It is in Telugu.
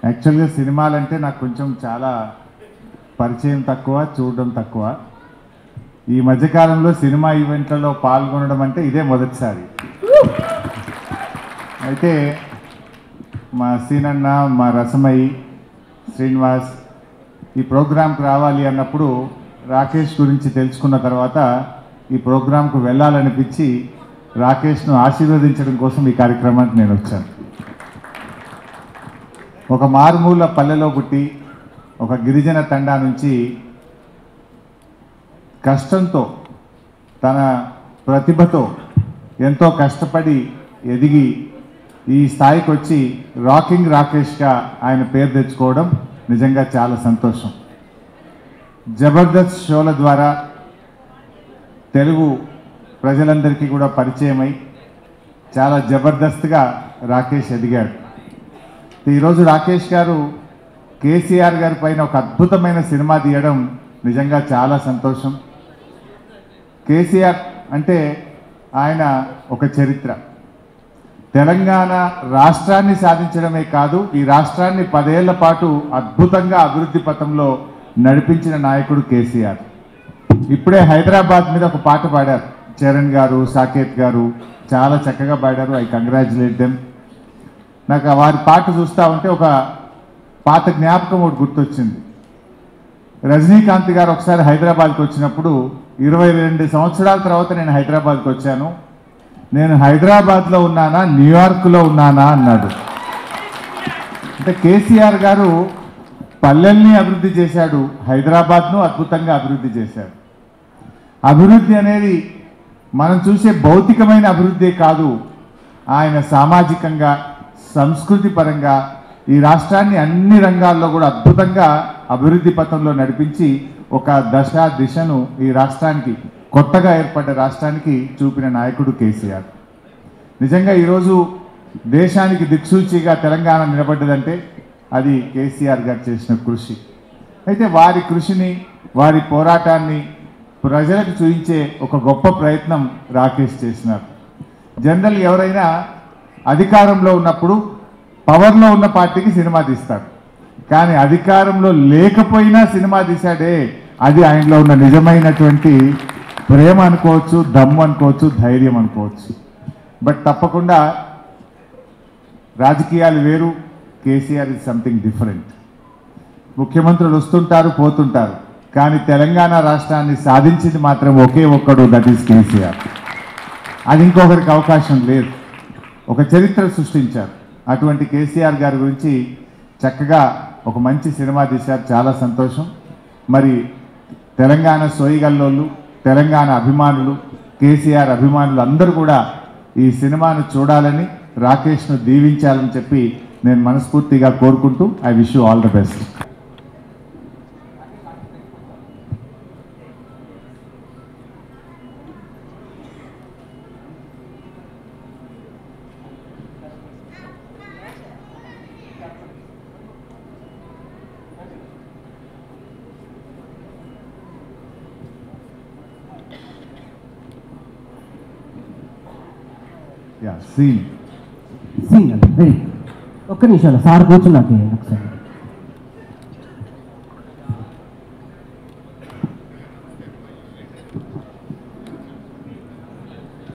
యాక్చువల్గా సినిమాలంటే నాకు కొంచెం చాలా పరిచయం తక్కువ, చూడడం తక్కువ. ఈ మధ్యకాలంలో సినిమా ఈవెంట్లలో పాల్గొనడం అంటే ఇదే మొదటిసారి. అయితే మా సీనన్న, మా రసమయ్యి, శ్రీనివాస్ ఈ ప్రోగ్రాంకి రావాలి అన్నప్పుడు రాకేష్ గురించి తెలుసుకున్న తర్వాత ఈ ప్రోగ్రాంకు వెళ్ళాలనిపించి రాకేష్ను ఆశీర్వదించడం కోసం ఈ కార్యక్రమానికి నేను వచ్చాను. ఒక మారుమూల పల్లెలో పుట్టి ఒక గిరిజన తండా నుంచి కష్టంతో తన ప్రతిభతో ఎంతో కష్టపడి ఎదిగి ఈ స్థాయికి వచ్చి రాకింగ్ రాకేష్గా ఆయన పేరు తెచ్చుకోవడం నిజంగా చాలా సంతోషం. జబర్దస్త్ షోల ద్వారా తెలుగు ప్రజలందరికీ కూడా పరిచయమై చాలా జబర్దస్త్గా రాకేష్ ఎదిగాడు. ఈరోజు రాకేష్ గారు కేసీఆర్ గారి పైన ఒక అద్భుతమైన సినిమా తీయడం నిజంగా చాలా సంతోషం. కేసీఆర్ అంటే ఆయన ఒక చరిత్ర. తెలంగాణ రాష్ట్రాన్ని సాధించడమే కాదు, ఈ రాష్ట్రాన్ని 10 ఏళ్ల పాటు అద్భుతంగా అభివృద్ధి పథంలో నడిపించిన నాయకుడు కేసీఆర్. ఇప్పుడే హైదరాబాద్ మీద ఒక పాట పాడారు చరణ్ గారు, సాకేత్ గారు, చాలా చక్కగా పాడారు. I congratulate them. నాకు వారి పాట చూస్తూ ఉంటే ఒక పాత జ్ఞాపకం ఒకటి గుర్తొచ్చింది. రజనీకాంత్ గారు ఒకసారి హైదరాబాద్కి వచ్చినప్పుడు 22 సంవత్సరాల తర్వాత నేను హైదరాబాద్కి వచ్చాను, నేను హైదరాబాద్లో ఉన్నానా న్యూయార్క్లో ఉన్నానా అన్నాడు. అంటే కేసీఆర్ గారు పల్లెల్ని అభివృద్ధి చేశాడు, హైదరాబాద్ను అద్భుతంగా అభివృద్ధి చేశాడు. అభివృద్ధి అనేది మనం చూసే భౌతికమైన అభివృద్ధి కాదు, ఆయన సామాజికంగా, సంస్కృతి పరంగా ఈ రాష్ట్రాన్ని అన్ని రంగాల్లో కూడా అద్భుతంగా అభివృద్ధి పథంలో నడిపించి ఒక దిశను ఈ రాష్ట్రానికి, కొత్తగా ఏర్పడ్డ రాష్ట్రానికి చూపిన నాయకుడు కేసీఆర్. నిజంగా ఈరోజు దేశానికి దిక్సూచిగా తెలంగాణ నిలబడ్డదంటే అది కేసీఆర్ గారు చేసిన కృషి. అయితే వారి కృషిని, వారి పోరాటాన్ని ప్రజలకు చూపించే ఒక గొప్ప ప్రయత్నం రాకేష్ చేసినారు. జనరల్ ఎవరైనా అధికారంలో ఉన్నప్పుడు పవర్లో ఉన్న పార్టీకి సినిమా తీస్తారు, కానీ అధికారంలో లేకపోయినా సినిమా తీశాడే, అది ఆయనలో ఉన్న నిజమైనటువంటి ప్రేమ అనుకోవచ్చు, దమ్ము అనుకోవచ్చు, ధైర్యం అనుకోవచ్చు. బట్ తప్పకుండా రాజకీయాలు వేరు, కేసీఆర్ ఇస్ సంథింగ్ డిఫరెంట్. ముఖ్యమంత్రులు వస్తుంటారు, పోతుంటారు, కానీ తెలంగాణ రాష్ట్రాన్ని సాధించింది మాత్రం ఒకే ఒక్కడు, దట్ ఈస్ కేసీఆర్. అది ఇంకొకరికి అవకాశం లేదు. ఒక చరిత్ర సృష్టించారు. అటువంటి కేసీఆర్ గారి గురించి చక్కగా ఒక మంచి సినిమా తీశారు, చాలా సంతోషం. మరి తెలంగాణ సోయిగల్లోళ్ళు, తెలంగాణ అభిమానులు, కేసీఆర్ అభిమానులు అందరూ కూడా ఈ సినిమాను చూడాలని, రాకేష్ను దీవించాలని చెప్పి నేను మనస్ఫూర్తిగా కోరుకుంటూ I wish you all the best. Scene అండి. ఒక్క నిమిషాలు సార్ కూర్చున్నాకే ఒకసారి.